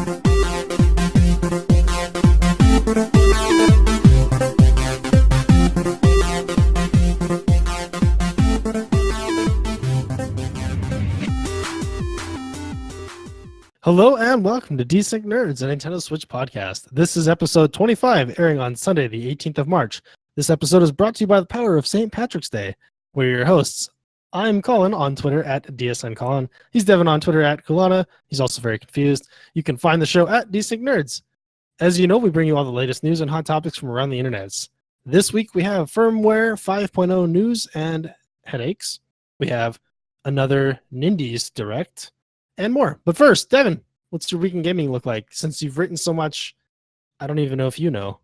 Hello and welcome to Desynced Nerds, a Nintendo Switch podcast. This is episode 25, airing on Sunday, the 18th of March. This episode is brought to you by the power of St. Patrick's Day. We're your hosts. I'm Colin on Twitter at DSNColin. He's Devon on Twitter at Kulana. He's also very confused. You can find the show at Desynced Nerds. As you know, we bring you all the latest news and hot topics from around the internet. This week we have Firmware 5.0 news and headaches. We have another Nindies Direct. And more. But first, Devin, what's your week in gaming look like? Since you've written so much, I don't even know if you know.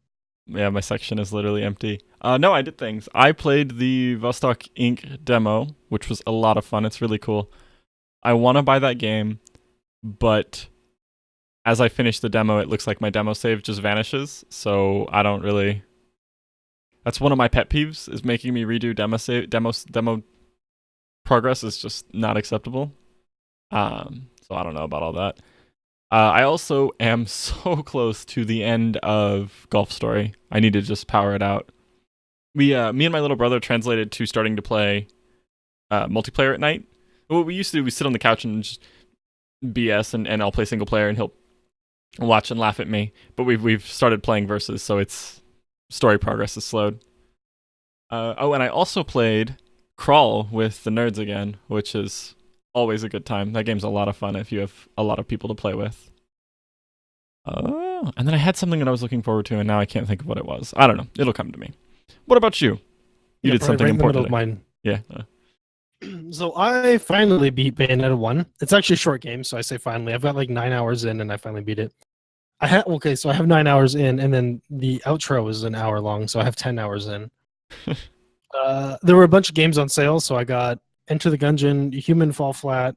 Yeah, my section is literally empty. No, I did things. I played the Vostok Inc. demo, which was a lot of fun. It's really cool. I want to buy that game, but as I finish the demo, it looks like my demo save just vanishes. So I don't really... That's one of my pet peeves, is making me redo demo progress is just not acceptable. So I don't know about all that. I also am so close to the end of Golf Story. I need to just power it out. Me and my little brother translated to starting to play multiplayer at night. What we used to do, we sit on the couch and just BS, and I'll play single player, and he'll watch and laugh at me. But we've started playing versus, so it's story progress is slowed. And I also played Crawl with the nerds again, which is always a good time. That game's a lot of fun if you have a lot of people to play with. And then I had something that I was looking forward to, and now I can't think of what it was. I don't know. It'll come to me. What about you? You did something important today. Mine. Yeah. So I finally beat Bayonetta 1. It's actually a short game, so I say finally. I've got like 9 hours in, and I finally beat it. So I have 9 hours in, and then the outro is an hour long, so I have 10 hours in. There were a bunch of games on sale, so I got Enter the Gungeon, Human Fall Flat,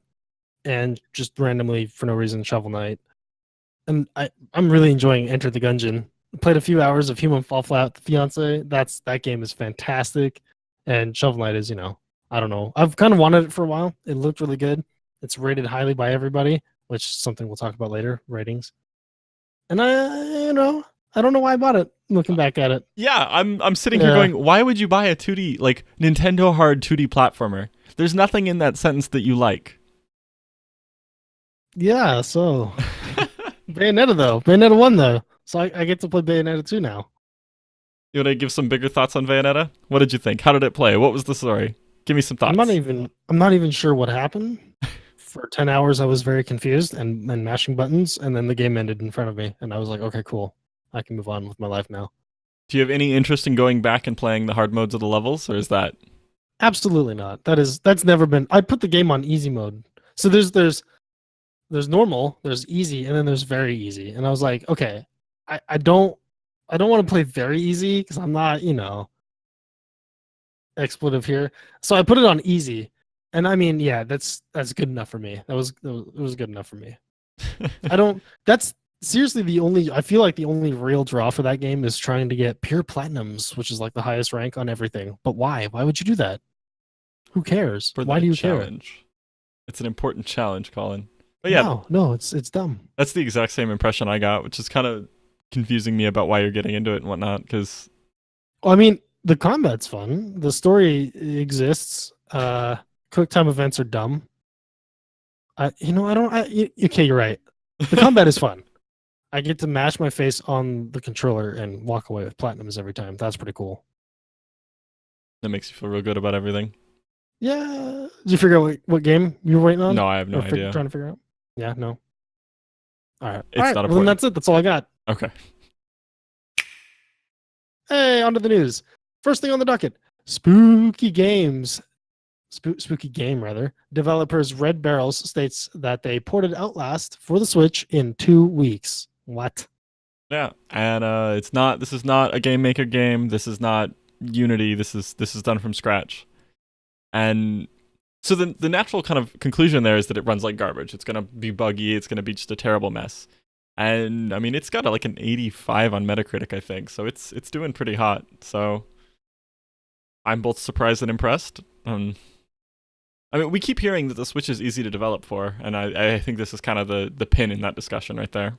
and just randomly, for no reason, Shovel Knight. And I'm really enjoying Enter the Gungeon. Played a few hours of Human Fall Flat with the fiance. That game is fantastic. And Shovel Knight is, I don't know. I've kind of wanted it for a while. It looked really good. It's rated highly by everybody, which is something we'll talk about later, ratings. And I don't know why I bought it, looking back at it. Yeah, I'm sitting here going, why would you buy a 2D, like, Nintendo hard 2D platformer? There's nothing in that sentence that you like. Yeah, so... Bayonetta, though. Bayonetta 1, though. So I get to play Bayonetta 2 now. You want to give some bigger thoughts on Bayonetta? What did you think? How did it play? What was the story? Give me some thoughts. I'm not even sure what happened. For 10 hours, I was very confused and mashing buttons, and then the game ended in front of me, and I was like, okay, cool. I can move on with my life now. Do you have any interest in going back and playing the hard modes of the levels, or is that... Absolutely not. That's never been... I put the game on easy mode. So there's normal, there's easy, and then there's very easy. And I was like, okay, I don't want to play very easy because I'm not, expletive here. So I put it on easy. And I mean, yeah, that's good enough for me. It was good enough for me. That's seriously I feel like the only real draw for that game is trying to get pure platinums, which is like the highest rank on everything. But why? Why would you do that? Who cares? Why do you care? It's an important challenge, Colin. But yeah, no, it's dumb. That's the exact same impression I got, which is kind of confusing me about why you're getting into it and whatnot. Because, well, I mean, the combat's fun. The story exists. Quick time events are dumb. Okay, you're right. The combat is fun. I get to mash my face on the controller and walk away with platinums every time. That's pretty cool. That makes you feel real good about everything. Yeah. Did you figure out what game you were waiting on? No, I have no idea. Trying to figure out? Yeah, no. All right. It's not important. Well, then that's it. That's all I got. Okay. Hey, on to the news. First thing on the docket. Spooky game, rather. Developers Red Barrels states that they ported Outlast for the Switch in 2 weeks. What? Yeah, and this is not a game maker game. This is not Unity. This is done from scratch. And so the natural kind of conclusion there is that it runs like garbage. It's gonna be buggy. It's gonna be just a terrible mess. And I mean, it's got like an 85 on Metacritic, I think. So it's doing pretty hot. So I'm both surprised and impressed. I mean, we keep hearing that the Switch is easy to develop for, and I think this is kind of the pin in that discussion right there.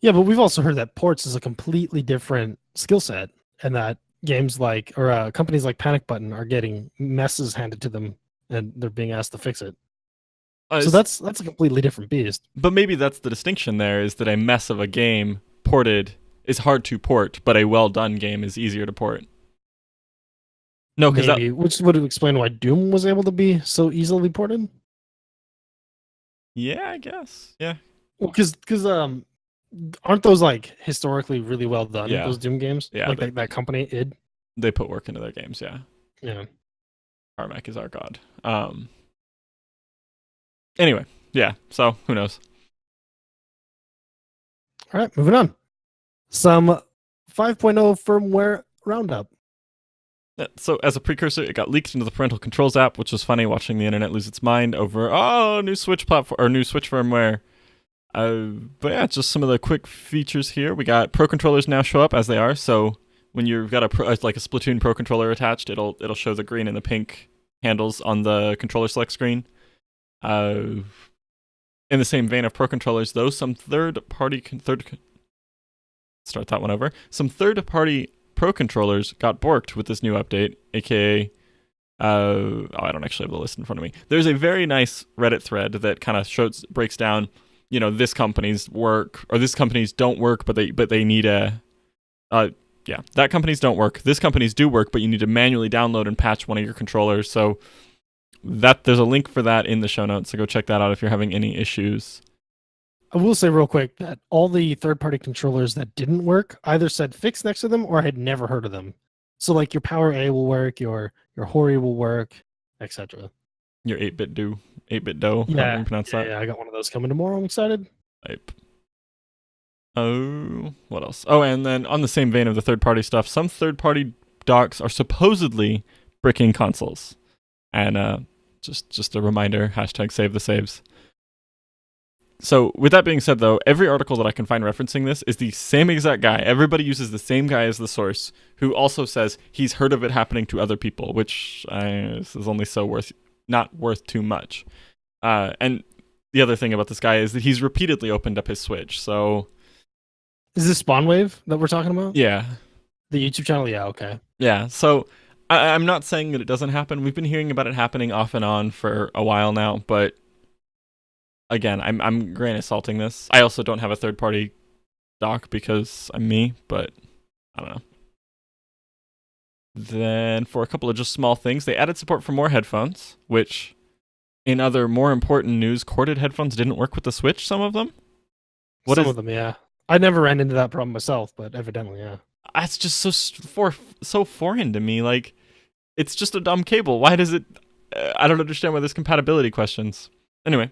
Yeah, but we've also heard that ports is a completely different skill set, and that games like or companies like Panic Button are getting messes handed to them, and they're being asked to fix it. So that's a completely different beast. But maybe that's the distinction there, is that a mess of a game ported is hard to port, but a well done game is easier to port. No, because Maybe, which would explain why Doom was able to be so easily ported. yeah, I guess. Yeah. Well, because aren't those like historically really well done? Yeah. Those Doom games, Yeah, like that company id. They put work into their games, yeah. Yeah. Carmack is our god. Anyway, yeah, so who knows? All right, moving on. Some 5.0 firmware roundup. So as a precursor, it got leaked into the parental controls app, which was funny watching the internet lose its mind over new Switch platform or new Switch firmware. But yeah, just some of the quick features here. We got Pro controllers now show up as they are. So when you've got a Splatoon Pro controller attached, it'll show the green and the pink handles on the controller select screen. In the same vein of Pro controllers, though, some third-party Pro controllers got borked with this new update, aka I don't actually have the list in front of me. There's a very nice Reddit thread that kind of breaks down, this company's work, or this company's don't work, but they need that companies don't work. This companies do work, but you need to manually download and patch one of your controllers. So there's a link for that in the show notes, so go check that out if you're having any issues. I will say real quick that all the third-party controllers that didn't work either said fix next to them or I had never heard of them. So like your Power A will work, your Hori will work, etc. Your 8-bit do, Yeah, you pronounce that? Yeah, I got one of those coming tomorrow. I'm excited. Type. Oh, what else? Oh, and then on the same vein of the third-party stuff, some third-party docks are supposedly bricking consoles. And just a reminder, #save the saves. So with that being said, though, every article that I can find referencing this is the same exact guy. Everybody uses the same guy as the source, who also says he's heard of it happening to other people, which is only not worth too much. And the other thing about this guy is that he's repeatedly opened up his Switch. So is this Spawnwave that we're talking about? Yeah. The YouTube channel? Yeah, okay. Yeah, so I'm not saying that it doesn't happen. We've been hearing about it happening off and on for a while now, but again, I'm grain assaulting this. I also don't have a third-party dock because I'm me, but I don't know. Then for a couple of just small things, they added support for more headphones, which in other more important news, corded headphones didn't work with the Switch, some of them. Some of them, yeah. I never ran into that problem myself, but evidently, yeah. That's just so foreign to me. Like, it's just a dumb cable. Why does it... I don't understand why there's compatibility questions. Anyway,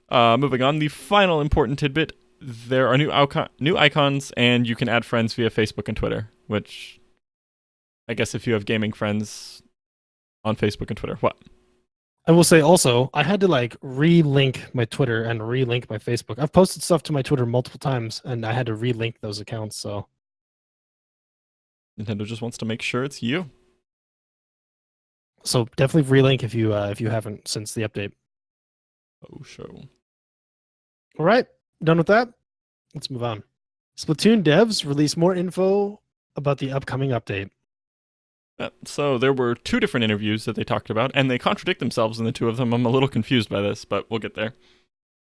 moving on. The final important tidbit, there are new icons, and you can add friends via Facebook and Twitter, which I guess if you have gaming friends on Facebook and Twitter, what? I will say also, I had to relink my Twitter and relink my Facebook. I've posted stuff to my Twitter multiple times, and I had to relink those accounts, so... Nintendo just wants to make sure it's you. So definitely relink if you haven't since the update. Oh, show. All right, done with that. Let's move on. Splatoon devs release more info about the upcoming update. So there were 2 different interviews that they talked about, and they contradict themselves in the 2 of them. I'm a little confused by this, but we'll get there.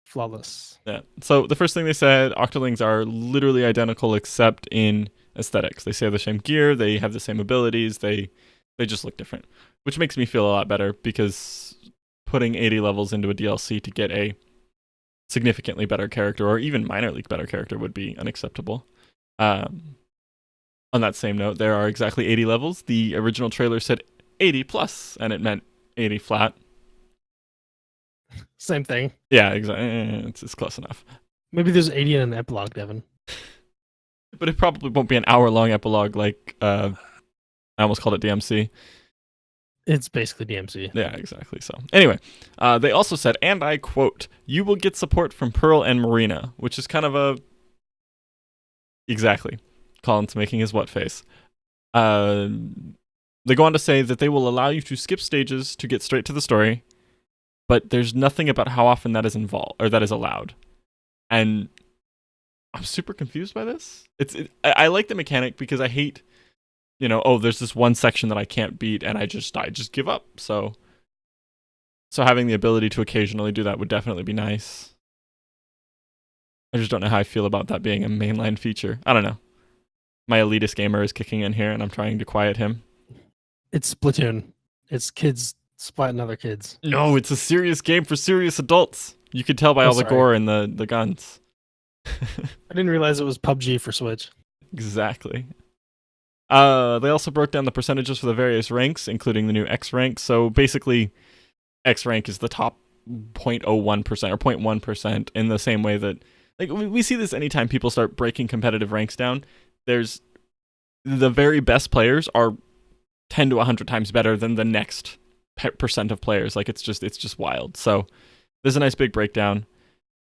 Flawless. Yeah. So the first thing they said, Octolings are literally identical except in aesthetics. They share the same gear, they have the same abilities, they just look different, which makes me feel a lot better because putting 80 levels into a DLC to get a significantly better character or even minor league better character would be unacceptable. On that same note, there are exactly 80 levels. The original trailer said 80 plus, and it meant 80 flat. Same thing. Yeah, exactly. It's close enough. Maybe there's 80 in an epilogue, Devin. But it probably won't be an hour-long epilogue like, I almost called it DMC. It's basically DMC. Yeah, exactly. So anyway, they also said, and I quote, "You will get support from Pearl and Marina," which is kind of a... Exactly. Colin's making his what face. They go on to say that they will allow you to skip stages to get straight to the story, but there's nothing about how often that is involved or that is allowed. And I'm super confused by this. I like the mechanic because I hate, there's this one section that I can't beat and I just give up. So having the ability to occasionally do that would definitely be nice. I just don't know how I feel about that being a mainline feature. I don't know. My elitist gamer is kicking in here and I'm trying to quiet him. It's Splatoon. It's kids splatting other kids. No, it's a serious game for serious adults. You could tell by all the gore and the guns. I didn't realize it was PUBG for Switch. Exactly. They also broke down the percentages for the various ranks, including the new X rank. So basically, X rank is the top 0.01% or 0.1% in the same way that, like, we see this anytime people start breaking competitive ranks down. There's the very best players are 10 to 100 times better than the next percent of players. Like, it's just wild. So there's a nice big breakdown.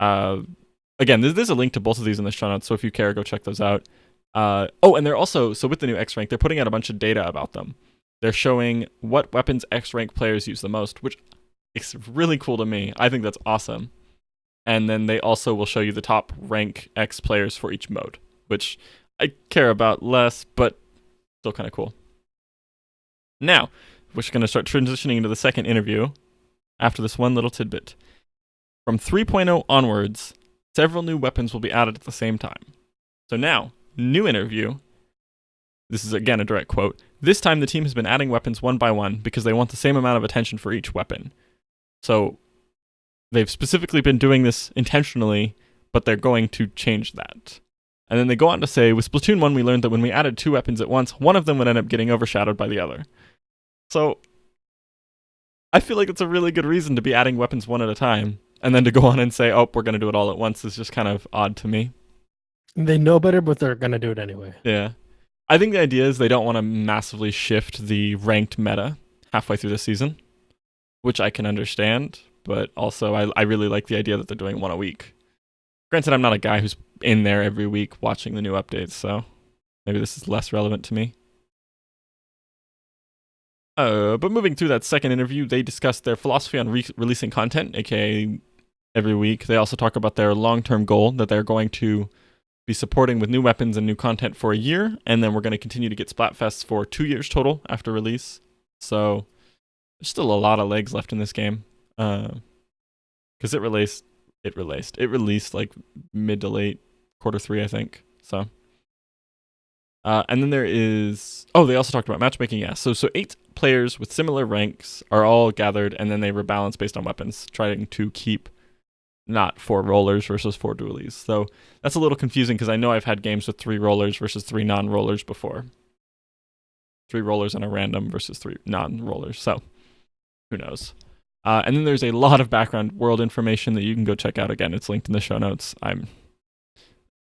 Again, there's a link to both of these in the show notes, so if you care, go check those out. And they're also, so with the new X rank, they're putting out a bunch of data about them. They're showing what weapons X rank players use the most, which is really cool to me. I think that's awesome. And then they also will show you the top rank X players for each mode, which I care about less, but still kind of cool. Now, we're going to start transitioning into the second interview after this one little tidbit. From 3.0 onwards, several new weapons will be added at the same time. So now, new interview. This is again a direct quote. This time the team has been adding weapons one by one because they want the same amount of attention for each weapon. So they've specifically been doing this intentionally, but they're going to change that. And then they go on to say, with Splatoon 1 we learned that when we added two weapons at once, one of them would end up getting overshadowed by the other. So I feel like it's a really good reason to be adding weapons one at a time. And then to go on and say, oh, we're going to do it all at once is just kind of odd to me. They know better, but they're going to do it anyway. Yeah. I think the idea is they don't want to massively shift the ranked meta halfway through the season, which I can understand, but also I really like the idea that they're doing one a week. Granted, I'm not a guy who's in there every week watching the new updates, so maybe this is less relevant to me. But moving through that second interview, they discussed their philosophy on releasing content, aka every week. They also talk about their long-term goal that they're going to be supporting with new weapons and new content for a year, and then we're going to continue to get Splatfests for 2 years total after release. So there's still a lot of legs left in this game, because it released like mid to late Q3, I think. So, and then there is they also talked about matchmaking. Yeah, so 8 players with similar ranks are all gathered, and then they rebalance based on weapons, trying to keep not 4 rollers versus 4 dualies. So that's a little confusing because I know I've had games with 3 rollers versus 3 non-rollers before. 3 rollers and a random versus 3 non-rollers. So who knows? And then there's a lot of background world information that you can go check out. Again, it's linked in the show notes. I'm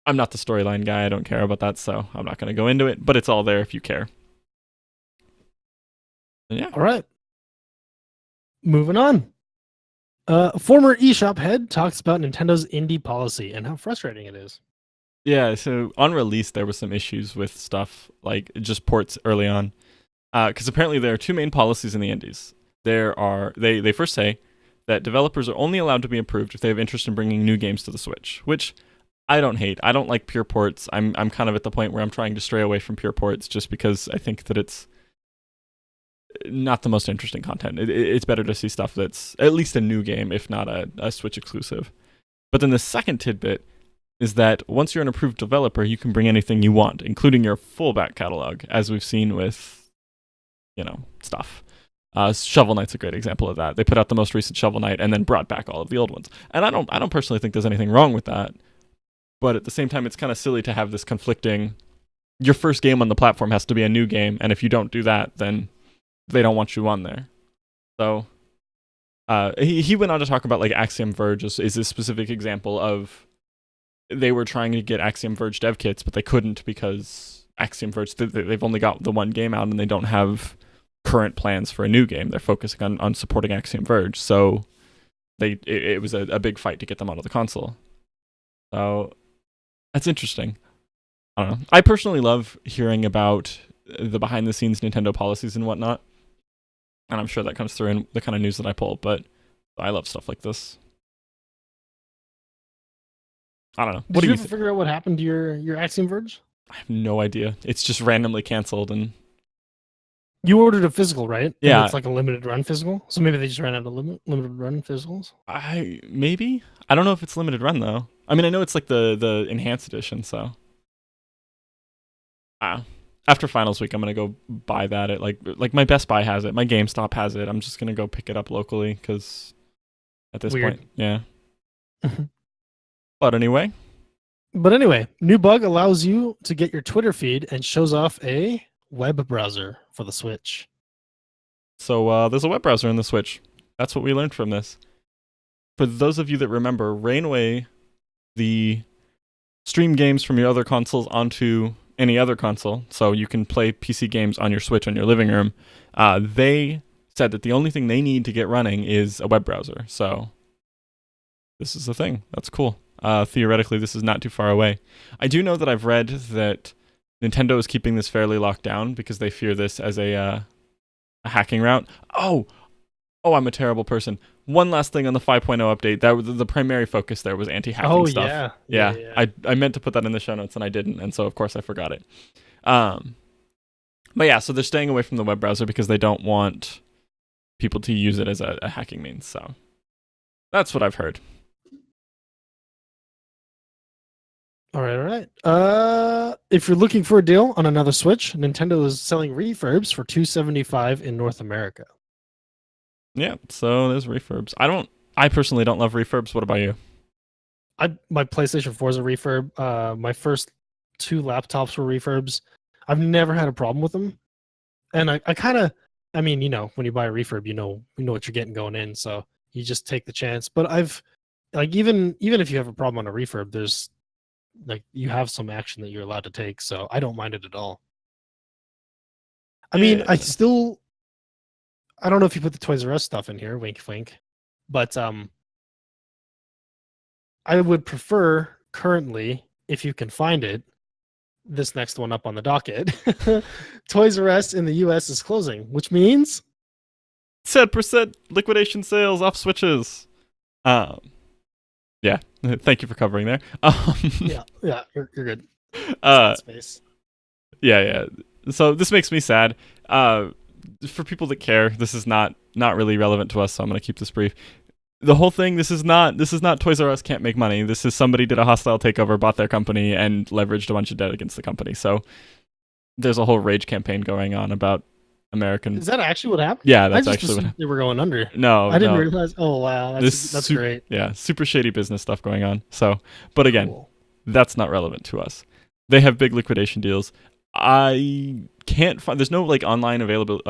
not the storyline guy. I don't care about that, so I'm not going to go into it. But it's all there if you care. And yeah. All right. Moving on. Former eShop head talks about Nintendo's indie policy and how frustrating it is. Yeah, so on release, there was some issues with stuff, like just ports early on. Because apparently there are 2 main policies in the indies. They first say that developers are only allowed to be approved if they have interest in bringing new games to the Switch, which I don't hate. I don't like pure ports. I'm kind of at the point where I'm trying to stray away from pure ports just because I think that it's not the most interesting content. It's better to see stuff that's at least a new game, if not a Switch exclusive. But then the second tidbit is that once you're an approved developer, you can bring anything you want, including your full back catalog, as we've seen with, stuff. Shovel Knight's a great example of that. They put out the most recent Shovel Knight and then brought back all of the old ones. And I don't personally think there's anything wrong with that. But at the same time, it's kind of silly to have this conflicting. Your first game on the platform has to be a new game, and if you don't do that, then they don't want you on there. So he went on to talk about like Axiom Verge is a specific example of they were trying to get Axiom Verge dev kits, but they couldn't because Axiom Verge, they've only got the one game out and they don't have current plans for a new game. They're focusing on supporting Axiom Verge. So it was a big fight to get them onto the console. So that's interesting. I don't know. I personally love hearing about the behind the scenes Nintendo policies and whatnot. And I'm sure that comes through in the kind of news that I pull, but I love stuff like this. I don't know. What Did do you you ever think? figure out what happened to your Axiom Verge? I have no idea. It's just randomly canceled, and You ordered a physical, right? And yeah, it's like a limited run physical. So maybe they just ran out of limited run physicals. I don't know if it's limited run though. I mean, I know it's like the enhanced edition, so after finals week, I'm gonna go buy that at like my Best Buy has it, my GameStop has it. I'm just gonna go pick it up locally because at this Weird. point, yeah. But anyway, New bug allows you to get your Twitter feed and shows off a web browser for the Switch. so there's a web browser in the Switch. That's what we learned from this. For those of you that remember, Rainway, the stream games from your other consoles onto any other console, so you can play PC games on your Switch on your living room. They said that the only thing they need to get running is a web browser. So this is the thing. That's cool. Theoretically, this is not too far away. I do know that I've read that Nintendo is keeping this fairly locked down because they fear this as a hacking route. Oh, I'm a terrible person. One last thing on the 5.0 update. That was the primary focus there was anti-hacking stuff. Yeah. I meant to put that in the show notes and I didn't, and so of course I forgot it. But yeah, so they're staying away from the web browser because they don't want people to use it as a hacking means. So that's what I've heard. All right. If you're looking for a deal on another Switch, Nintendo is selling refurbs for $275 in North America. Yeah, so there's refurbs. I personally don't love refurbs. What about you? My PlayStation 4 is a refurb. My first 2 laptops were refurbs. I've never had a problem with them. And I kind of, I mean, when you buy a refurb, you know what you're getting going in, so you just take the chance. But I've like even if you have a problem on a refurb, there's like you have some action that you're allowed to take, so I don't mind it at all. I mean, I don't know if you put the Toys R Us stuff in here, wink wink, but I would prefer currently, if you can find it, this next one up on the docket. Toys R Us in the US is closing, which means 10% liquidation sales off Switches. Yeah, thank you for covering there. yeah, you're good. Space. Yeah. So this makes me sad. For people that care, this is not really relevant to us, so I'm gonna keep this brief. The whole thing, this is not Toys R Us can't make money. This is somebody did a hostile takeover, bought their company, and leveraged a bunch of debt against the company. So there's a whole rage campaign going on about American. Is that actually what happened? Yeah, that's actually what happened. They were going under. No, I didn't realize. Oh wow, that's great. Yeah, super shady business stuff going on. So, but again, that's not relevant to us. They have big liquidation deals. I can't find. There's no like online available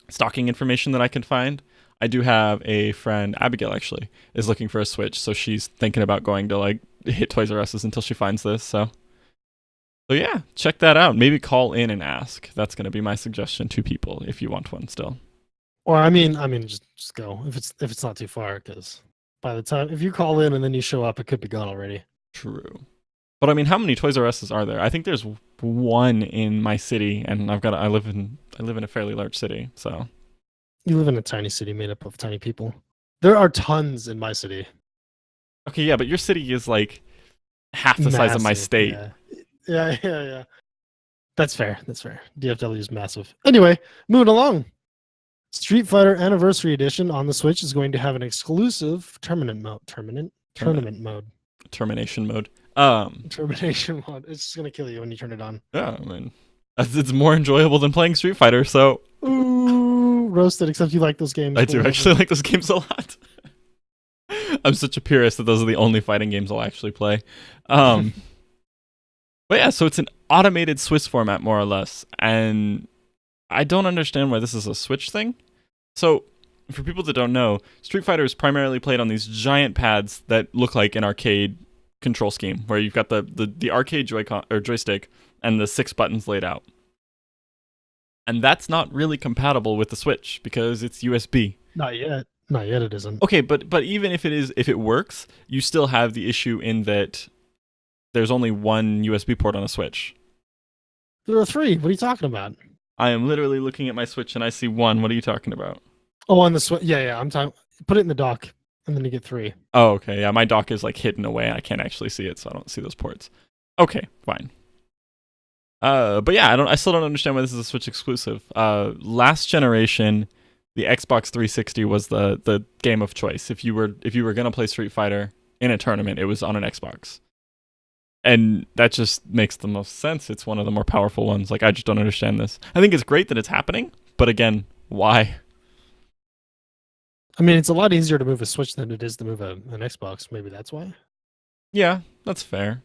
stocking information that I can find. I do have a friend, Abigail actually, is looking for a Switch, so she's thinking about going to like hit Toys R Us's until she finds this. So yeah, check that out. Maybe call in and ask. That's going to be my suggestion to people if you want one still. Or I mean, just go if it's not too far, because by the time if you call in and then you show up, it could be gone already. True. But I mean, how many Toys R Us's are there? I think there's one in my city, and I live in a fairly large city, so. You live in a tiny city made up of tiny people. There are tons in my city. Okay, yeah, but your city is like half the size of my state. Yeah. That's fair. DFW is massive. Anyway, moving along. Street Fighter Anniversary Edition on the Switch is going to have an exclusive tournament mode. Termination mode. Termination mode. It's just gonna kill you when you turn it on. Yeah, I mean, it's more enjoyable than playing Street Fighter. So. Ooh, roasted. Except you like those games. I do actually like those games a lot. I'm such a purist that those are the only fighting games I'll actually play. But yeah, so it's an automated Swiss format, more or less. And I don't understand why this is a Switch thing. So, for people that don't know, Street Fighter is primarily played on these giant pads that look like an arcade control scheme, where you've got the arcade Joy-Con or joystick and the 6 buttons laid out. And that's not really compatible with the Switch because it's USB. Not yet it isn't. Okay, but even if it works, you still have the issue in that there's only one USB port on a Switch. There are 3. What are you talking about? I am literally looking at my Switch and I see one. What are you talking about? Oh, on the Switch. Yeah. I'm talking. Put it in the dock. and then you get 3. Oh, okay. Yeah, my dock is like hidden away. I can't actually see it, so I don't see those ports. Okay, fine. But yeah, I still don't understand why this is a Switch exclusive. Last generation, the Xbox 360 was the game of choice. If you were gonna play Street Fighter in a tournament, it was on an Xbox. And that just makes the most sense. It's one of the more powerful ones. Like, I just don't understand this. I think it's great that it's happening, but again, why? I mean, it's a lot easier to move a Switch than it is to move an Xbox. Maybe that's why. Yeah, that's fair.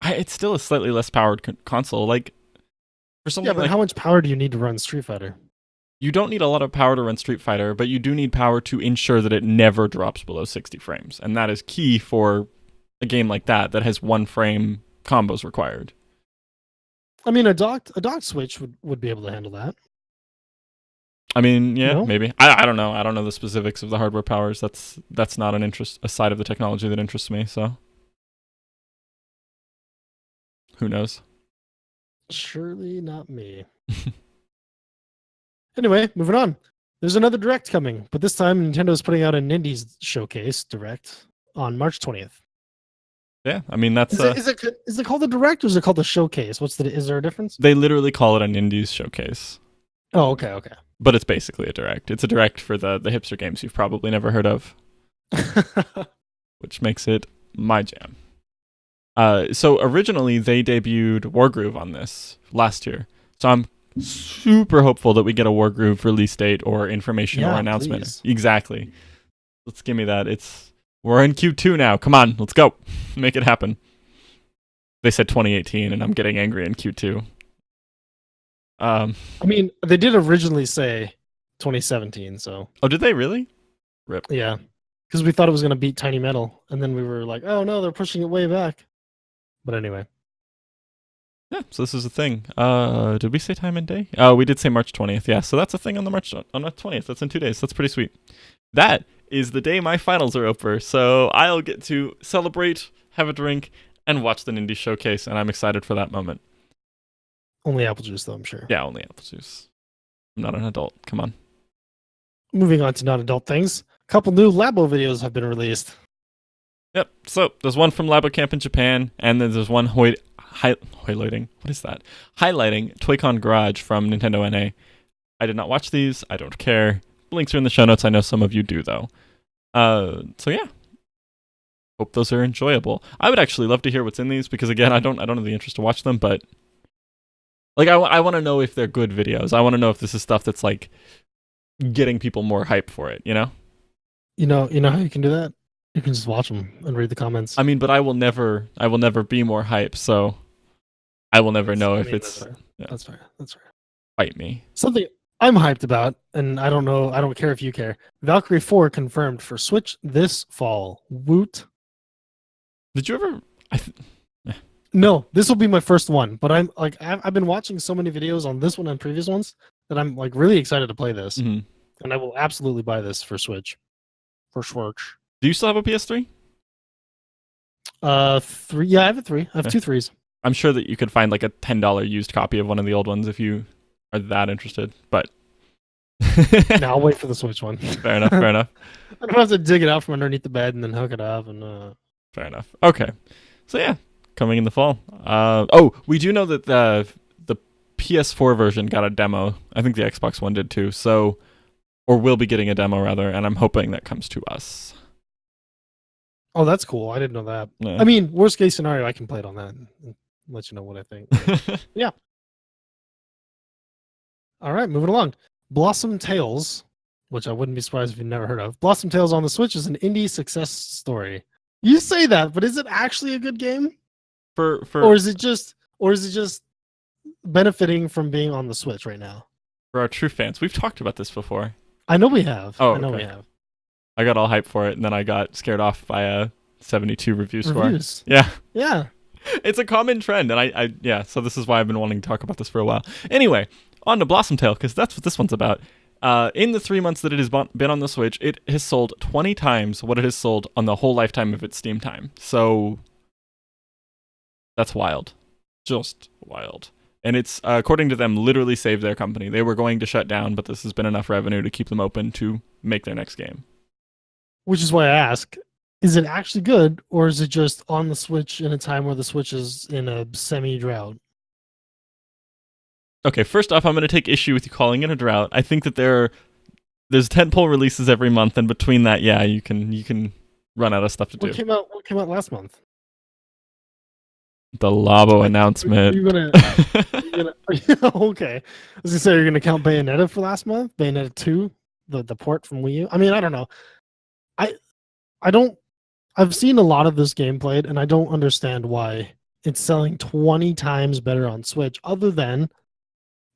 It's still a slightly less powered console. Like, for something But like, how much power do you need to run Street Fighter? you don't need a lot of power to run Street Fighter, but you do need power to ensure that it never drops below 60 frames. And that is key for a game like that has 1 frame combos required. I mean, a docked Switch would be able to handle that. I mean, yeah, No? maybe. I don't know. I don't know the specifics of the hardware powers. That's not a side of the technology that interests me, so who knows? Surely not me. Anyway, moving on. There's another Direct coming, but this time Nintendo's putting out an Indies showcase Direct on March 20th. Yeah, I mean that's Is it called the Direct or is it called the Showcase? Is there a difference? they literally call it an indies showcase. Oh, okay. But it's basically a Direct. It's a Direct for the hipster games you've probably never heard of, which makes it my jam. So originally they debuted Wargroove on this last year. So I'm super hopeful that we get a Wargroove release date or information or announcement. Please. Exactly. Let's give me that. We're in Q2 now. Come on, let's go. Make it happen. They said 2018 and I'm getting angry in Q2. I mean, they did originally say 2017, so. Oh, did they really? Rip. Yeah. Because we thought it was going to beat Tiny Metal, and then we were like, oh no, they're pushing it way back. But anyway. Yeah, so this is a thing. Did we say time and day? We did say March 20th. Yeah, so that's a thing on the 20th. That's in 2 days. That's pretty sweet. That is the day my finals are over, so I'll get to celebrate, have a drink, and watch the Indie Showcase, and I'm excited for that moment. Only apple juice, though, I'm sure. Yeah, only apple juice. I'm not an adult. Come on. Moving on to non-adult things. A couple new Labo videos have been released. Yep. So there's one from Labo Camp in Japan, and then there's one highlighting. What is that? Highlighting Toy-Con Garage from Nintendo NA. I did not watch these. I don't care. Links are in the show notes. I know some of you do though. So yeah. Hope those are enjoyable. I would actually love to hear what's in these because again, I don't have the interest to watch them, but like I want to know if they're good videos. I want to know if this is stuff that's like getting people more hype for it, you know? You know how you can do that? You can just watch them and read the comments. I mean, but I will never be more hype, so I will never know if it's That's fair. Fight me. Something I'm hyped about, and I don't care if you care. Valkyrie 4 confirmed for Switch this fall. Woot. Did you ever No, this will be my first one, but I'm like I've been watching so many videos on this one and previous ones that I'm like really excited to play this. Mhm. And I will absolutely buy this for Switch. For Switch. Do you still have a PS3? 3. Yeah, I have a 3. I have 2 3s. I'm sure that you could find like a $10 used copy of one of the old ones if you are that interested, but No, I'll wait for the Switch one. Fair enough. I don't have to dig it out from underneath the bed and then hook it up and Fair enough. Okay. So yeah, coming in the fall. We do know that the PS4 version got a demo. I think the Xbox One did too. So, or will be getting a demo rather, and I'm hoping that comes to us. Oh, that's cool. I didn't know that. Yeah. I mean, worst case scenario, I can play it on that and let you know what I think. Yeah. All right, moving along. Blossom Tales, which I wouldn't be surprised if you've never heard of. Blossom Tales on the Switch is an indie success story. You say that, but is it actually a good game? Or is it just benefiting from being on the Switch right now? For our true fans, we've talked about this before. I know we have. Oh, I know okay. we have. I got all hyped for it, and then I got scared off by a 72 review score. Reviews. Yeah. Yeah. It's a common trend, and so this is why I've been wanting to talk about this for a while. Anyway, on to Blossom Tale, because that's what this one's about. In the 3 months that it has been on the Switch, it has sold 20 times what it has sold on the whole lifetime of its Steam time. So that's wild. Just wild. And it's, according to them, literally saved their company. They were going to shut down, but this has been enough revenue to keep them open to make their next game. Which is why I ask, is it actually good, or is it just on the Switch in a time where the Switch is in a semi-drought? Okay, first off, I'm going to take issue with you calling it a drought. I think that there's tentpole releases every month, and between that, yeah, you can run out of stuff to do. What came out last month? The Labo announcement. Are you gonna okay. I was gonna say, you're gonna count Bayonetta for last month? Bayonetta 2, the port from Wii U. I mean, I don't know. I don't. I've seen a lot of this game played, and I don't understand why it's selling 20 times better on Switch. Other than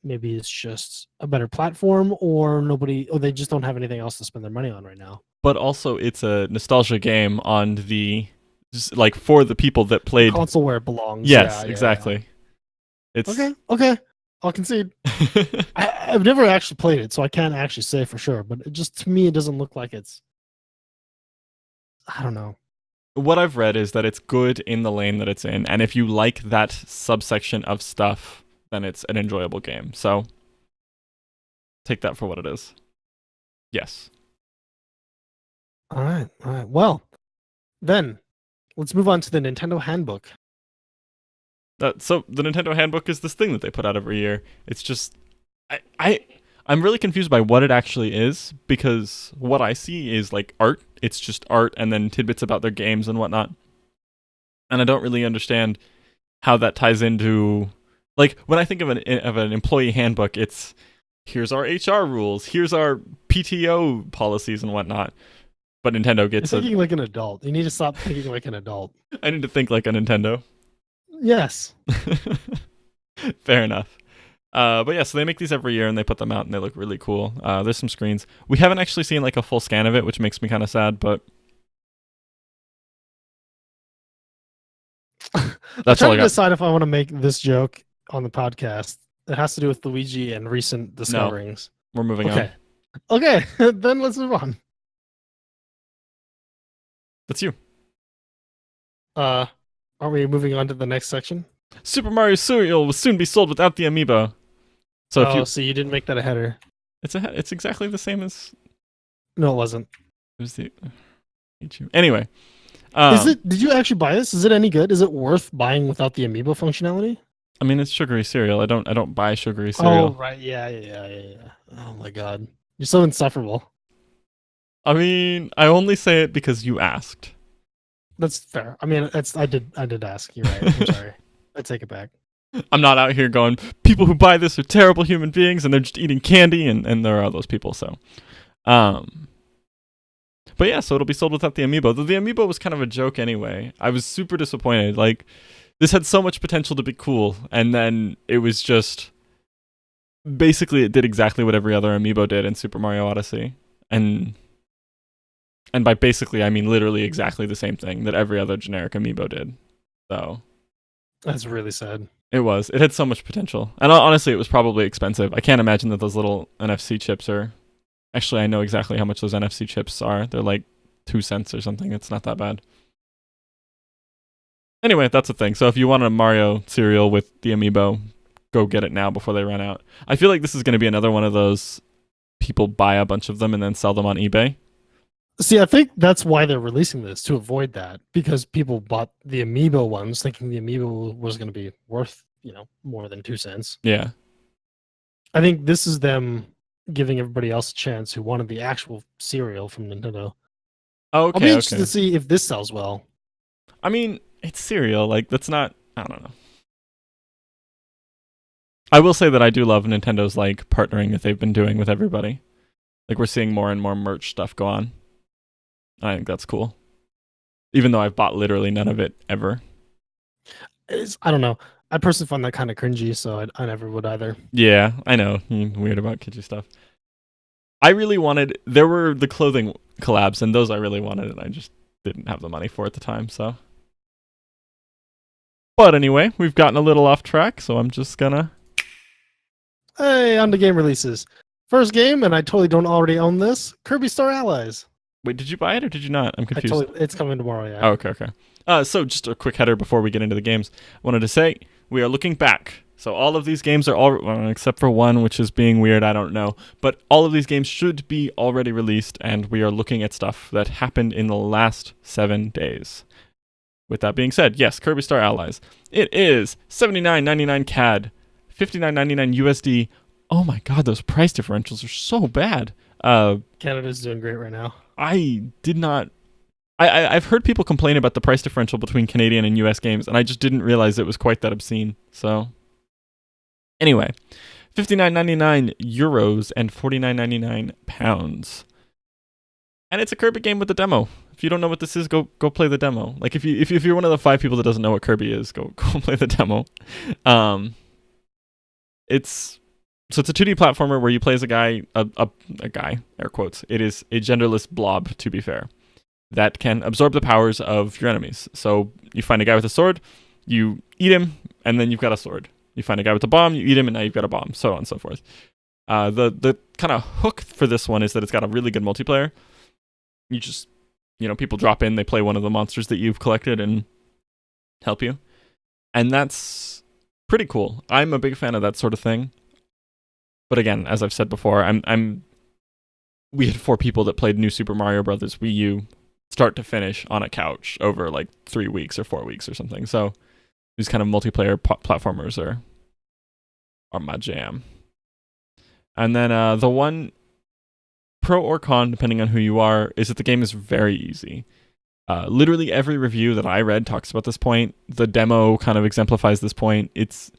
maybe it's just a better platform, or they just don't have anything else to spend their money on right now. But also, it's a nostalgia game on like for the people that played console where it belongs. Yes, yeah, exactly. Yeah. It's okay. I'll concede. I've never actually played it, so I can't actually say for sure. But to me, it doesn't look like it's. I don't know. What I've read is that it's good in the lane that it's in, and if you like that subsection of stuff, then it's an enjoyable game. So take that for what it is. Yes. All right. Well, then let's move on to the Nintendo Handbook. So the Nintendo Handbook is this thing that they put out every year. It's just I'm really confused by what it actually is, because what I see is like art. It's just art and then tidbits about their games and whatnot. And I don't really understand how that ties into, like, when I think of an employee handbook, it's here's our HR rules, here's our PTO policies and whatnot. But Nintendo gets You're thinking like an adult. You need to stop thinking like an adult. I need to think like a Nintendo. Yes. Fair enough. But yeah, so they make these every year and they put them out and they look really cool. There's some screens. We haven't actually seen like a full scan of it, which makes me kind of sad, but that's all I got. I'm trying to decide if I want to make this joke on the podcast. It has to do with Luigi and recent discoverings. No, we're moving on. Okay, then let's move on. That's you. Are we moving on to the next section? Super Mario cereal will soon be sold without the amiibo. So you didn't make that a header. It's exactly the same as. No, it wasn't. It was anyway. Did you actually buy this? Is it any good? Is it worth buying without the amiibo functionality? I mean, it's sugary cereal. I don't buy sugary cereal. Oh right, yeah. Oh my god, you're so insufferable. I mean, I only say it because you asked. That's fair. I mean, I did ask. You're right. I'm sorry. I take it back. I'm not out here going, people who buy this are terrible human beings and they're just eating candy, and there are those people, so. But yeah, so it'll be sold without the amiibo. The amiibo was kind of a joke anyway. I was super disappointed. Like, this had so much potential to be cool, and then it was just... Basically, it did exactly what every other amiibo did in Super Mario Odyssey. And by basically, I mean literally exactly the same thing that every other generic amiibo did. So... That's really sad. It was. It had so much potential. And honestly, it was probably expensive. I can't imagine that those little NFC chips are... Actually, I know exactly how much those NFC chips are. They're like 2 cents or something. It's not that bad. Anyway, that's the thing. So if you want a Mario cereal with the amiibo, go get it now before they run out. I feel like this is going to be another one of those people buy a bunch of them and then sell them on eBay. See, I think that's why they're releasing this, to avoid that, because people bought the amiibo ones thinking the amiibo was going to be worth, more than 2 cents. Yeah. I think this is them giving everybody else a chance who wanted the actual cereal from Nintendo. Oh, okay. I'll be interested to see if this sells well. I mean, it's cereal. Like, that's not... I don't know. I will say that I do love Nintendo's, like, partnering that they've been doing with everybody. Like, we're seeing more and more merch stuff go on. I think that's cool. Even though I've bought literally none of it ever. I don't know. I personally find that kind of cringy, so I never would either. Yeah, I know. Weird about kitschy stuff. I really wanted... There were the clothing collabs, and those I really wanted, and I just didn't have the money for at the time, so... But anyway, we've gotten a little off track, so I'm just gonna... Hey, on to game releases. First game, and I totally don't already own this, Kirby Star Allies. Wait, did you buy it or did you not? I'm confused. It's coming tomorrow, yeah. Oh, okay. So just a quick header before we get into the games. I wanted to say, we are looking back So all of these games are all, except for one, which is being weird, I don't know. But all of these games should be already released, and we are looking at stuff that happened in the last 7 days. With that being said, yes, Kirby Star Allies. It is $79.99 CAD, $59.99 USD. Oh my god, those price differentials are so bad. Canada's doing great right now. I've heard people complain about the price differential between Canadian and US games, and I just didn't realize it was quite that obscene. So, anyway, €59.99 and £49.99. And it's a Kirby game with a demo. If you don't know what this is, go play the demo. Like if you're one of the 5 people that doesn't know what Kirby is, go play the demo. It's a 2D platformer where you play as a guy, air quotes. It is a genderless blob, to be fair, that can absorb the powers of your enemies. So you find a guy with a sword, you eat him, and then you've got a sword. You find a guy with a bomb, you eat him, and now you've got a bomb, so on and so forth. The kind of hook for this one is that it's got a really good multiplayer. You just, people drop in, they play one of the monsters that you've collected and help you. And that's pretty cool. I'm a big fan of that sort of thing. But again, as I've said before, we had 4 people that played New Super Mario Brothers Wii U start to finish on a couch over like 3 weeks or 4 weeks or something. So these kind of multiplayer platformers are my jam. And then the one pro or con, depending on who you are, is that the game is very easy. Literally every review that I read talks about this point. The demo kind of exemplifies this point. It's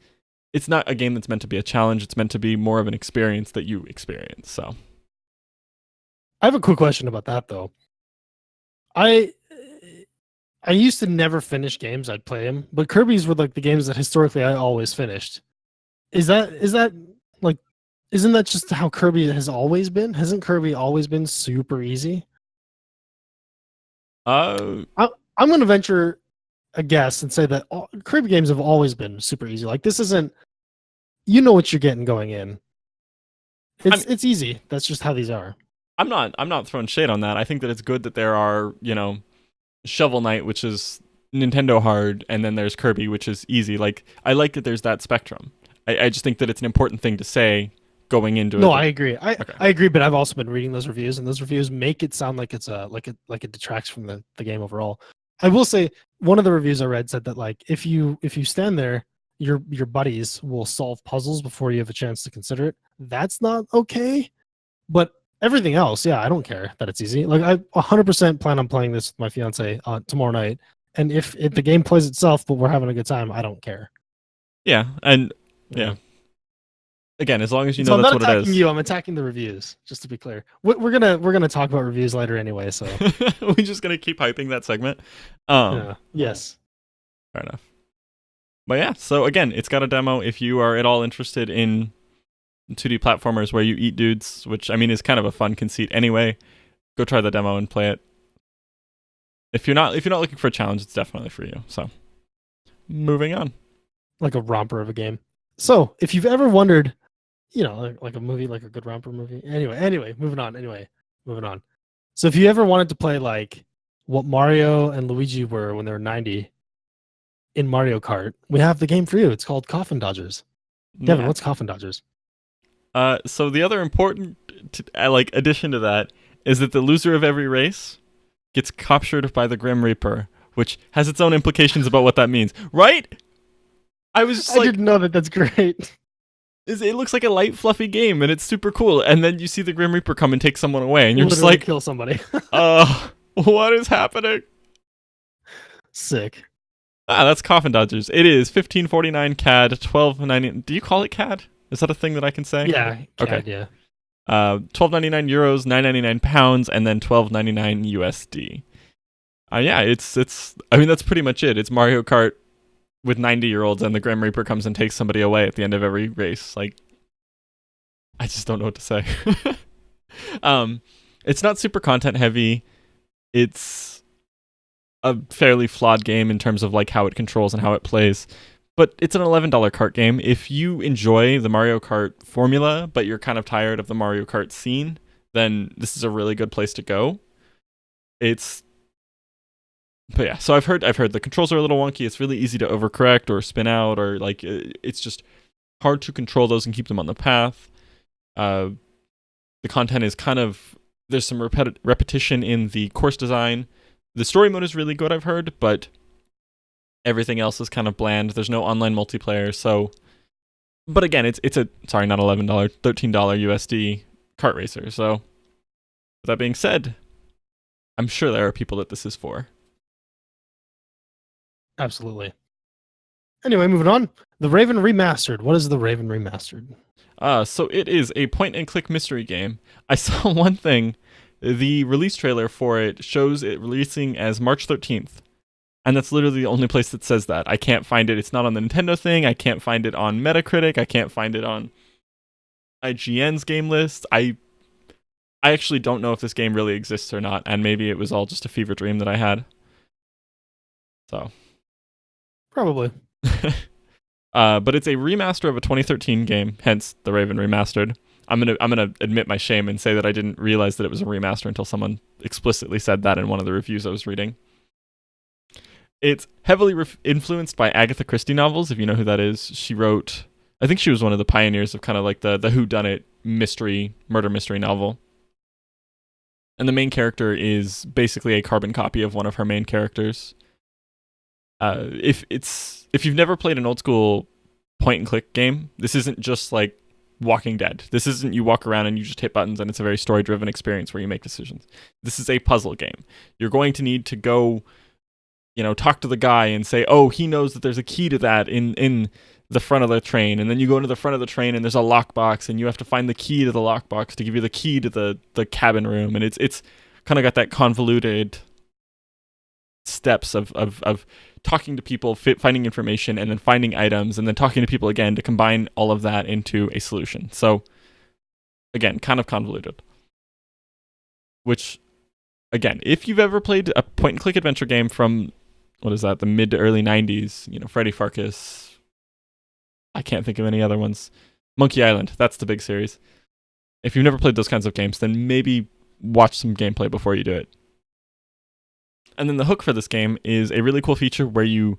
not a game that's meant to be a challenge. It's meant to be more of an experience that you experience. So, I have a quick question about that though. I used to never finish games. I'd play them, but Kirby's were like the games that historically I always finished. Is that like, isn't that just how Kirby has always been? Hasn't Kirby always been super easy? I'm going to venture a guess and say that Kirby games have always been super easy. Like this isn't, you know what you're getting going in. It's easy. That's just how these are. I'm not throwing shade on that. I think that it's good that there are, Shovel Knight, which is Nintendo hard, and then there's Kirby, which is easy. Like I like that there's that spectrum. I just think that it's an important thing to say going into it. No, I agree. I agree, but I've also been reading those reviews, and those reviews make it sound like it's like it detracts from the game overall. I will say one of the reviews I read said that like if you stand there, your buddies will solve puzzles before you have a chance to consider it. That's not okay. But everything else, yeah, I don't care that it's easy. Like I 100% plan on playing this with my fiance tomorrow night, and if the game plays itself, but we're having a good time, I don't care. Yeah, and yeah. Again, as long as you know that's what it is. I'm not attacking you. I'm attacking the reviews. Just to be clear, we're gonna talk about reviews later anyway. So we're just gonna keep hyping that segment. Yeah. Yes. Fair enough. But yeah, so again, it's got a demo. If you are at all interested in 2D platformers where you eat dudes, which I mean is kind of a fun conceit anyway, go try the demo and play it. If you're not looking for a challenge, it's definitely for you. So, moving on. Like a romper of a game. So, if you've ever wondered, like a movie, like a good romper movie. Anyway, moving on. So, if you ever wanted to play like what Mario and Luigi were when they were 90 in Mario Kart, we have the game for you. It's called Coffin Dodgers. Devin, what's Coffin Dodgers? So the other important addition to that is that the loser of every race gets captured by the Grim Reaper, which has its own implications about what that means, right? I didn't know that. That's great. It looks like a light, fluffy game, and it's super cool. And then you see the Grim Reaper come and take someone away, and you're just like, kill somebody. What is happening? Sick. That's Coffin Dodgers. It is $15.49 CAD, $12.90. Do you call it CAD? Is that a thing that I can say? Yeah. CAD, okay. Yeah. €12.99, £9.99, and then $12.99 USD. Yeah, it's. I mean, that's pretty much it. It's Mario Kart with 90-year-olds, and the Grim Reaper comes and takes somebody away at the end of every race. Like, I just don't know what to say. It's not super content heavy. It's a fairly flawed game in terms of like how it controls and how it plays. But it's an $11 kart game. If you enjoy the Mario Kart formula, but you're kind of tired of the Mario Kart scene, then this is a really good place to go. But yeah, so I've heard the controls are a little wonky. It's really easy to overcorrect or spin out, or like it's just hard to control those and keep them on the path. The content is kind of, there's some repetition in the course design. The story mode is really good, I've heard, but everything else is kind of bland. There's no online multiplayer, so... But again, it's a, sorry, not $11, $13 USD kart racer, so... With that being said, I'm sure there are people that this is for. Absolutely. Anyway, moving on. The Raven Remastered. What is the Raven Remastered? So it is a point-and-click mystery game. I saw one thing. The release trailer for it shows it releasing as March 13th. And that's literally the only place that says that. I can't find it. It's not on the Nintendo thing. I can't find it on Metacritic. I can't find it on IGN's game list. I actually don't know if this game really exists or not, and maybe it was all just a fever dream that I had. So. Probably. But it's a remaster of a 2013 game, hence the Raven Remastered. I'm gonna admit my shame and say that I didn't realize that it was a remaster until someone explicitly said that in one of the reviews I was reading. It's heavily influenced by Agatha Christie novels, if you know who that is. She wrote, I think she was one of the pioneers of kind of like the whodunit murder mystery novel. And the main character is basically a carbon copy of one of her main characters. If you've never played an old school point and click game, this isn't just like Walking Dead. This isn't you walk around and you just hit buttons and it's a very story driven experience where you make decisions. This is a puzzle game. You're going to need to go, talk to the guy and say, oh, he knows that there's a key to that in the front of the train, and then you go into the front of the train and there's a lockbox and you have to find the key to the lockbox to give you the key to the cabin room, and it's kind of got that convoluted steps of talking to people, finding information, and then finding items, and then talking to people again to combine all of that into a solution. So again, kind of convoluted. Which, again, if you've ever played a point and click adventure game from the mid to early 90s, Freddy Farkas, I can't think of any other ones. Monkey Island, that's the big series. If you've never played those kinds of games, then maybe watch some gameplay before you do it. And then the hook for this game is a really cool feature where you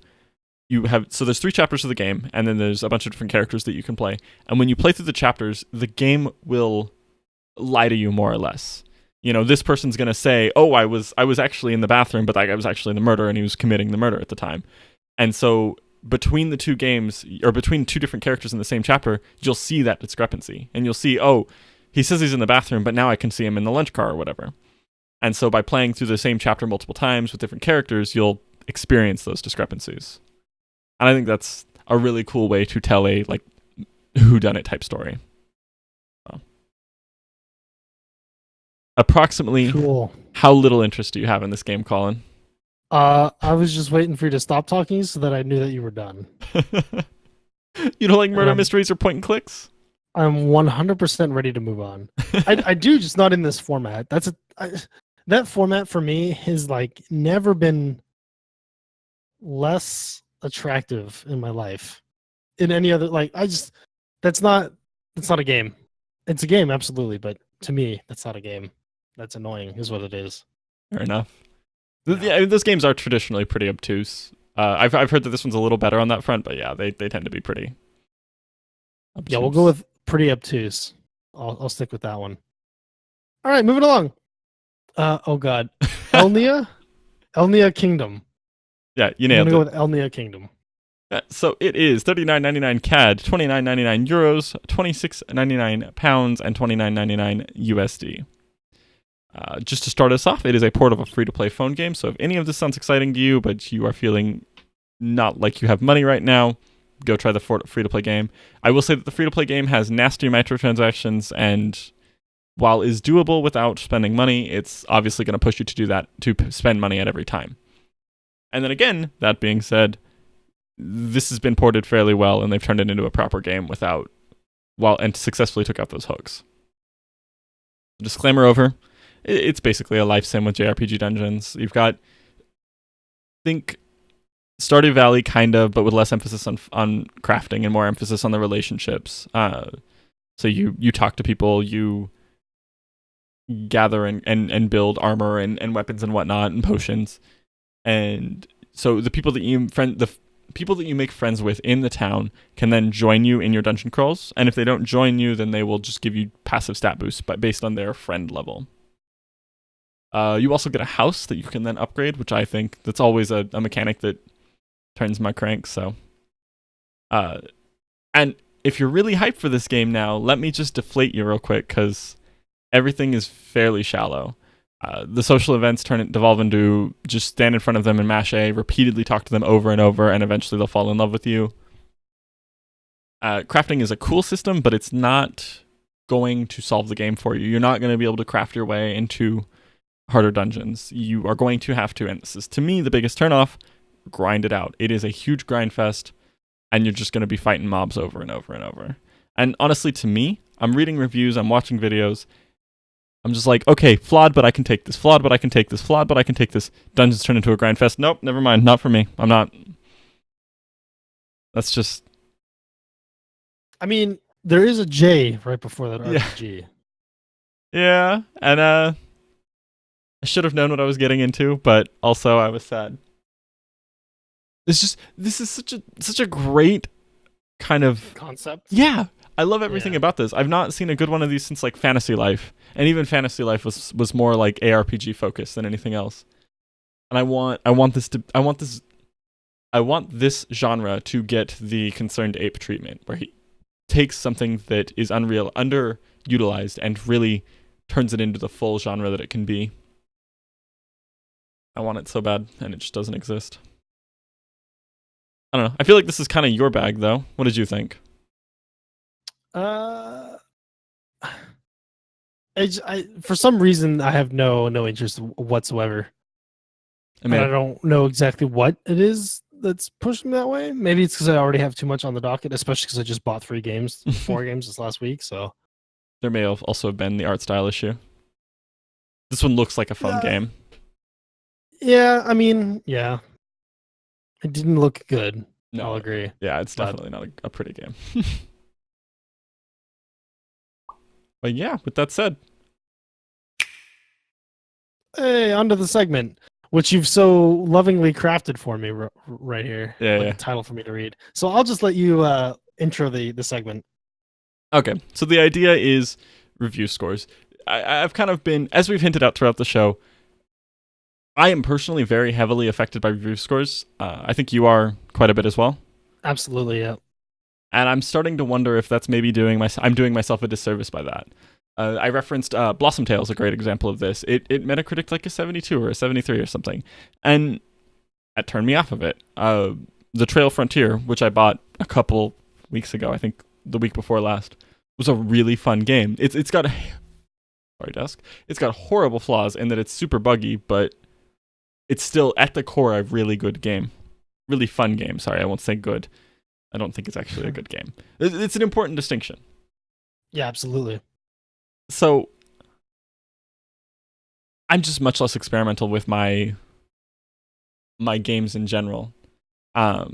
have, so there's 3 chapters of the game, and then there's a bunch of different characters that you can play. And when you play through the chapters, the game will lie to you more or less. This person's going to say, oh, I was actually in the bathroom, but that guy was actually in the murder, and he was committing the murder at the time. And so between the 2 games, or between 2 different characters in the same chapter, you'll see that discrepancy. And you'll see, oh, he says he's in the bathroom, but now I can see him in the lunch car or whatever. And so by playing through the same chapter multiple times with different characters, you'll experience those discrepancies. And I think that's a really cool way to tell a whodunit type story. So. Approximately, cool. How little interest do you have in this game, Colin? I was just waiting for you to stop talking so that I knew that you were done. You don't like murder mysteries or point and clicks? I'm 100% ready to move on. I do, just not in this format. That format for me has never been less attractive in my life. In any other, that's not a game. It's a game, absolutely, but to me, that's not a game. That's annoying, is what it is. Fair enough. Yeah, those games are traditionally pretty obtuse. I've heard that this one's a little better on that front, but yeah, they tend to be pretty obtuse. Yeah, we'll go with pretty obtuse. I'll stick with that one. All right, moving along. Oh god, Elnia Kingdom. Yeah, you nailed it. I'm gonna go with Elnia Kingdom. So it is $39.99 CAD, €29.99 euros, £26.99 pounds, and $29.99 USD. Just to start us off, it is a port of a free-to-play phone game, so if any of this sounds exciting to you, but you are feeling not like you have money right now, go try the free-to-play game. I will say that the free-to-play game has nasty microtransactions, and while is doable without spending money, it's obviously going to push you to do that, to spend money at every time. And then again, that being said, this has been ported fairly well, and they've turned it into a proper game and successfully took out those hooks. Disclaimer over. It's basically a life sim with JRPG dungeons. You've got, think Stardew Valley kind of, but with less emphasis on crafting and more emphasis on the relationships. So you talk to people, you gather and build armor and weapons and whatnot and potions. And so the people that you people that you make friends with in the town can then join you in your dungeon crawls, and if they don't join you, then they will just give you passive stat boosts, but based on their friend level. You also get a house that you can then upgrade, which I think that's always a mechanic that turns my crank. So, and if you're really hyped for this game now, let me just deflate you real quick, because everything is fairly shallow. The social events devolve into just stand in front of them and mash A, repeatedly talk to them over and over, and eventually they'll fall in love with you. Crafting is a cool system, but it's not going to solve the game for you. You're not going to be able to craft your way into harder dungeons. You are going to have to, and this is to me the biggest turnoff, grind it out. It is a huge grind fest, and you're just going to be fighting mobs over and over and over. And honestly, to me, I'm reading reviews, I'm watching videos, I'm just like, okay, flawed, but I can take this. Flawed, but I can take this. Flawed, but I can take this. Dungeons turn into a grind fest. Nope, never mind. Not for me. I'm not. That's just. I mean, there is a J right before that RPG. Yeah, and I should have known what I was getting into, but also I was sad. This is such a great kind of concept. Yeah, I love everything about this. I've not seen a good one of these since like Fantasy Life. And even Fantasy Life was more like ARPG focused than anything else. And I want this genre to get the Concerned Ape treatment, where he takes something that is underutilized and really turns it into the full genre that it can be. I want it so bad, and it just doesn't exist. I don't know. I feel like this is kind of your bag, though. What did you think? For some reason, I have no interest whatsoever. I mean, I don't know exactly what it is that's pushing me that way. Maybe it's because I already have too much on the docket, especially because I just bought 4 games this last week. So there may have also been the art style issue. This one looks like a fun game. Yeah, I mean, yeah, it didn't look good. No, I'll agree. Yeah, it's definitely not a pretty game. But yeah, with that said, hey, onto the segment, which you've so lovingly crafted for me right here. Yeah, a title for me to read. So I'll just let you intro the segment. Okay, so the idea is review scores. I've kind of been, as we've hinted out throughout the show, I am personally very heavily affected by review scores. I think you are quite a bit as well. Absolutely, yeah. And I'm starting to wonder if that's maybe I'm doing myself a disservice by that. I referenced Blossom Tale is a great example of this. It Metacritic like a 72 or a 73 or something, and that turned me off of it. The Trail Frontier, which I bought a couple weeks ago, I think the week before last, was a really fun game. It's got it's got horrible flaws in that it's super buggy, but it's still at the core a really good game, really fun game. Sorry, I won't say good. I don't think it's actually a good game. It's an important distinction. Yeah, absolutely. So I'm just much less experimental with my games in general. What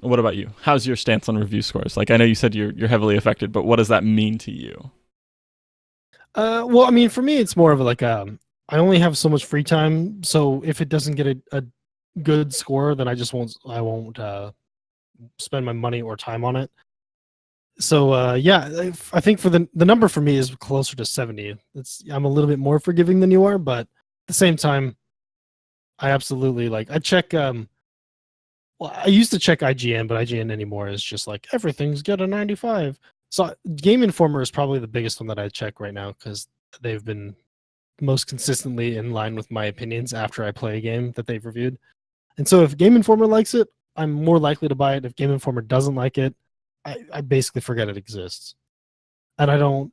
about you? How's your stance on review scores? Like, I know you said you're heavily affected, but what does that mean to you? Well, I mean, for me, it's more of like I only have so much free time, so if it doesn't get a good score, then I won't spend my money or time on it. So yeah, I think for the number for me is closer to 70. I'm a little bit more forgiving than you are, but at the same time, I absolutely I check. Well, I used to check IGN, but IGN anymore is just like everything's got a 95. So Game Informer is probably the biggest one that I check right now because they've been most consistently in line with my opinions after I play a game that they've reviewed. And so if Game Informer likes it, I'm more likely to buy it. If Game Informer doesn't like it, I basically forget it exists. And I don't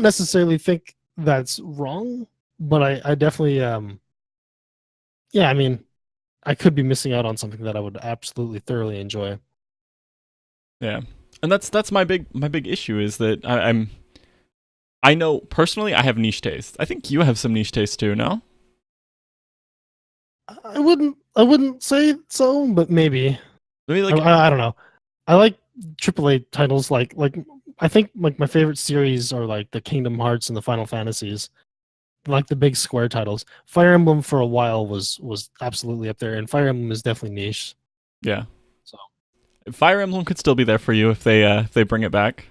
necessarily think that's wrong, but I definitely yeah, I mean, I could be missing out on something that I would absolutely thoroughly enjoy. Yeah. And that's my big issue is that I know personally I have niche tastes. I think you have some niche tastes too, no? I wouldn't say so, but maybe. I don't know. I like AAA titles like I think like my favorite series are like the Kingdom Hearts and the Final Fantasies, like the big Square titles. Fire Emblem for a while was absolutely up there, and Fire Emblem is definitely niche. Yeah. So Fire Emblem could still be there for you if they bring it back.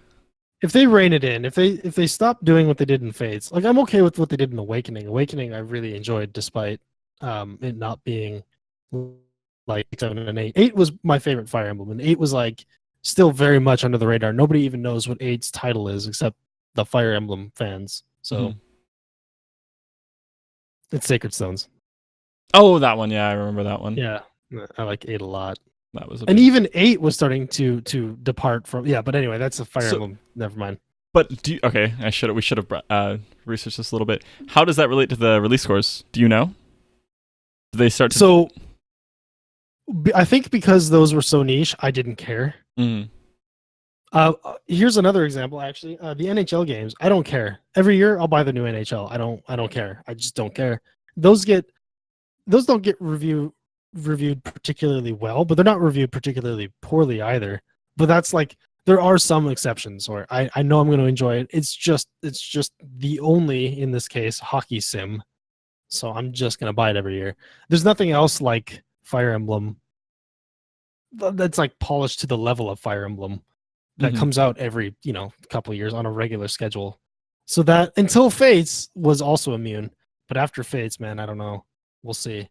if they rein it in, if they stop doing what they did in Fates, like I'm okay with what they did in Awakening. Awakening I really enjoyed despite it not being like 7 and 8. 8 was my favorite Fire Emblem, and 8 was like still very much under the radar. Nobody even knows what 8's title is except the Fire Emblem fans. So it's Sacred Stones. Oh, that one. Yeah, I remember that one. Yeah, I like 8 a lot. That was And even 8 was starting to depart from. Yeah, but anyway, that's a Fire So- Emblem. Never mind. But we should have researched this a little bit. How does that relate to the release scores? Do you know? Do they start to So I think because those were so niche, I didn't care. Mm. Here's another example. Actually, the NHL games. I don't care. Every year, I'll buy the new NHL. I don't care. I just don't care. Those don't get reviewed particularly well, but they're not reviewed particularly poorly either. But that's like there are some exceptions where I know I'm going to enjoy it. It's just the only, in this case, hockey sim. So I'm just going to buy it every year. There's nothing else like Fire Emblem that's like polished to the level of Fire Emblem that comes out every, couple of years on a regular schedule. So that until Fates was also immune, but after Fates, man, I don't know. We'll see.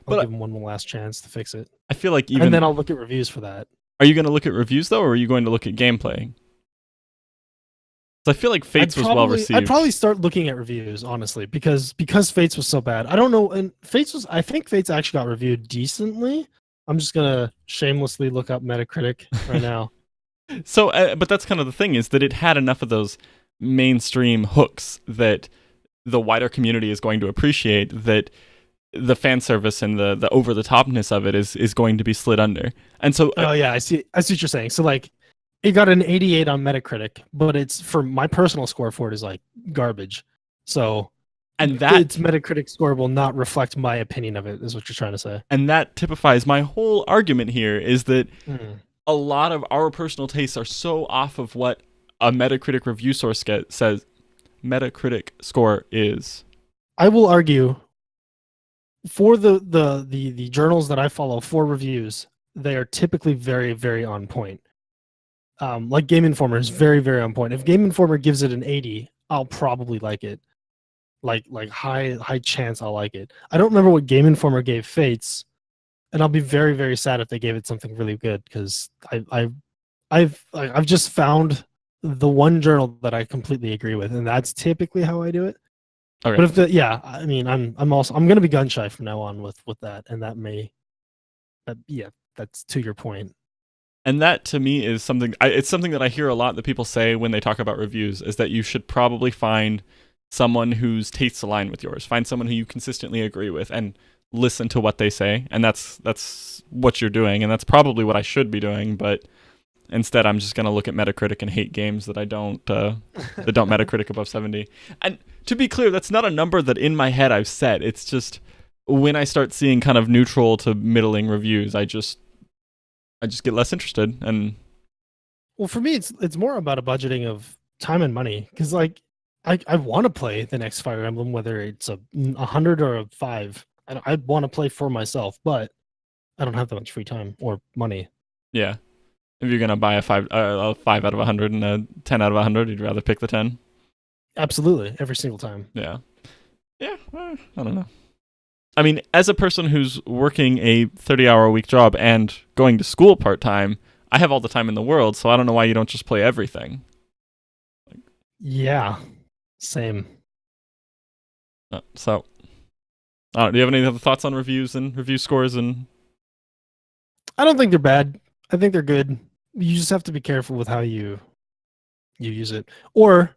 I'll give them one last chance to fix it. I feel like and then I'll look at reviews for that. Are you going to look at reviews though, or are you going to look at gameplay? I feel like Fates was well received. I'd probably start looking at reviews, honestly, because Fates was so bad. I don't know, and I think Fates actually got reviewed decently. I'm just gonna shamelessly look up Metacritic right now. So, but that's kind of the thing, is that it had enough of those mainstream hooks that the wider community is going to appreciate, that the fan service and the over the topness of it is going to be slid under. And so, oh yeah, I see what you're saying. So like, it got an 88 on Metacritic, but it's, for my personal score for it, is like garbage. So, and that its Metacritic score will not reflect my opinion of it, is what you're trying to say. And that typifies my whole argument here, is that a lot of our personal tastes are so off of what a Metacritic review source says Metacritic score is. I will argue for the journals that I follow for reviews, they are typically very, very on point. Like Game Informer is very, very on point. If Game Informer gives it an 80, I'll probably like it. Like high chance I'll like it. I don't remember what Game Informer gave Fates, and I'll be very, very sad if they gave it something really good, because I've just found the one journal that I completely agree with, and that's typically how I do it. Okay. But I'm gonna be gun shy from now on with that, and that's to your point. And that to me is something. It's something that I hear a lot that people say when they talk about reviews, is that you should probably find someone whose tastes align with yours. Find someone who you consistently agree with and listen to what they say. And that's what you're doing, and that's probably what I should be doing. But instead, I'm just gonna look at Metacritic and hate games that don't Metacritic above 70. And to be clear, that's not a number that in my head I've set. It's just when I start seeing kind of neutral to middling reviews, I just get less interested. And well, for me, it's more about a budgeting of time and money, because like I want to play the next Fire Emblem, whether it's 100 or a 5. I want to play for myself, but I don't have that much free time or money. Yeah, if you're gonna buy a 5 out of 100 and a 10 out of 100, you'd rather pick the 10. Absolutely, every single time. Yeah. I don't know. I mean, as a person who's working a 30-hour-a-week job and going to school part-time, I have all the time in the world, so I don't know why you don't just play everything. Yeah, same. So, do you have any other thoughts on reviews and review scores? And I don't think they're bad. I think they're good. You just have to be careful with how you use it. Or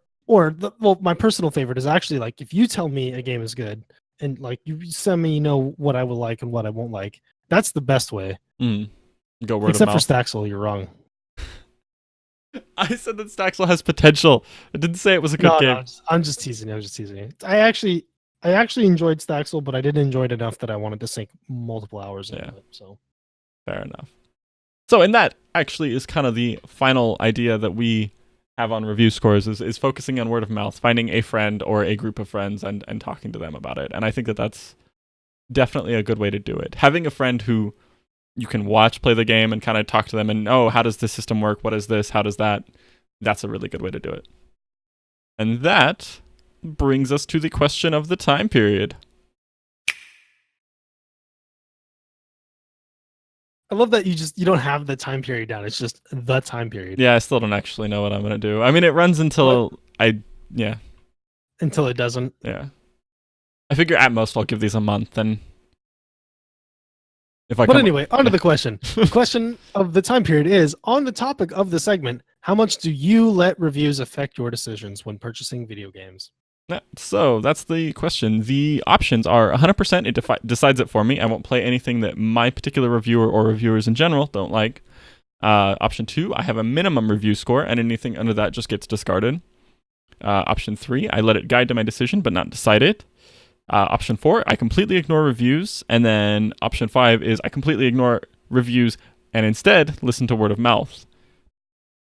my personal favorite is actually, like, if you tell me a game is good, and like you send me, what I will like and what I won't like. That's the best way. Go word of mouth. Except for Staxel, you're wrong. I said that Staxel has potential. I didn't say it was a good game. No, I'm just teasing. I actually enjoyed Staxel, but I didn't enjoy it enough that I wanted to sink multiple hours into it. So fair enough. So, and that actually is kind of the final idea that we have on review scores, is focusing on word of mouth, finding a friend or a group of friends and talking to them about it. And I think that that's definitely a good way to do it. Having a friend who you can play the game, and kind of talk to them and, oh, how does this system work? What is this? How does that? That's a really good way to do it. And that brings us to the question of the time period. I love that you don't have the time period down. It's just the time period. Yeah, I still don't actually know what I'm going to do. I mean, it runs until Until it doesn't. Yeah. I figure at most I'll give these a month, and anyway, on to the question. The question of the time period is, on the topic of the segment, how much do you let reviews affect your decisions when purchasing video games? Yeah, so that's the question. The options are 100% it decides it for me. I won't play anything that my particular reviewer or reviewers in general don't like. Option 2, I have a minimum review score, and anything under that just gets discarded. Option 3, I let it guide to my decision but not decide it. Option 4, I completely ignore reviews. And then option 5 is I completely ignore reviews and instead listen to word of mouth.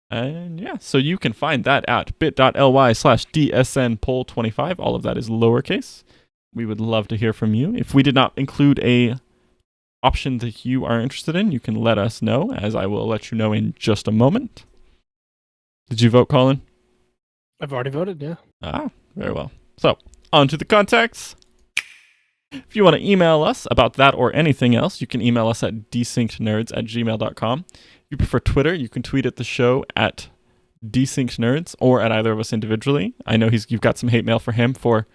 And yeah, so you can find that at bit.ly/DSNpoll25. All of that is lowercase. We would love to hear from you. If we did not include a option that you are interested in, you can let us know, as I will let you know in just a moment. Did you vote, Colin? I've already voted, yeah. Ah, very well. So, on to the contacts. If you want to email us about that or anything else, you can email us at desyncednerds@gmail.com. If you prefer Twitter, you can tweet at the show at Desynced Nerds or at either of us individually. I know you've got some hate mail for him for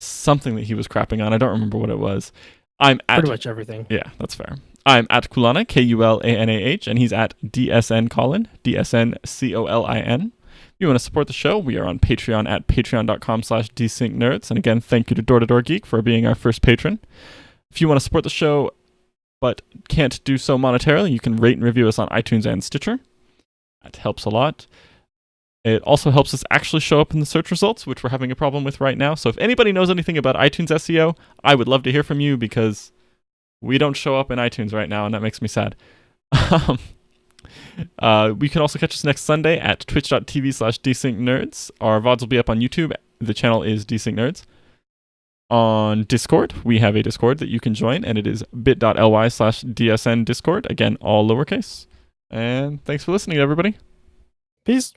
something that he was crapping on. I don't remember what it was. I'm at pretty much everything. Yeah, that's fair. I'm at Kulana, Kulanah, and he's at DSN Colin, DSNCOLIN. If you want to support the show, we are on Patreon at patreon.com/desyncednerds. And again, thank you to Door to Door Geek for being our first patron. If you want to support the show but can't do so monetarily, you can rate and review us on iTunes and Stitcher. That helps a lot. It also helps us actually show up in the search results, which we're having a problem with right now. So if anybody knows anything about iTunes SEO, I would love to hear from you, because we don't show up in iTunes right now, and that makes me sad. We can also catch us next Sunday at twitch.tv/desyncednerds. Our VODs will be up on YouTube. The channel is Desynced Nerds. On Discord, we have a Discord that you can join, and it is bit.ly/DSN Discord. Again, all lowercase. And thanks for listening, everybody. Peace.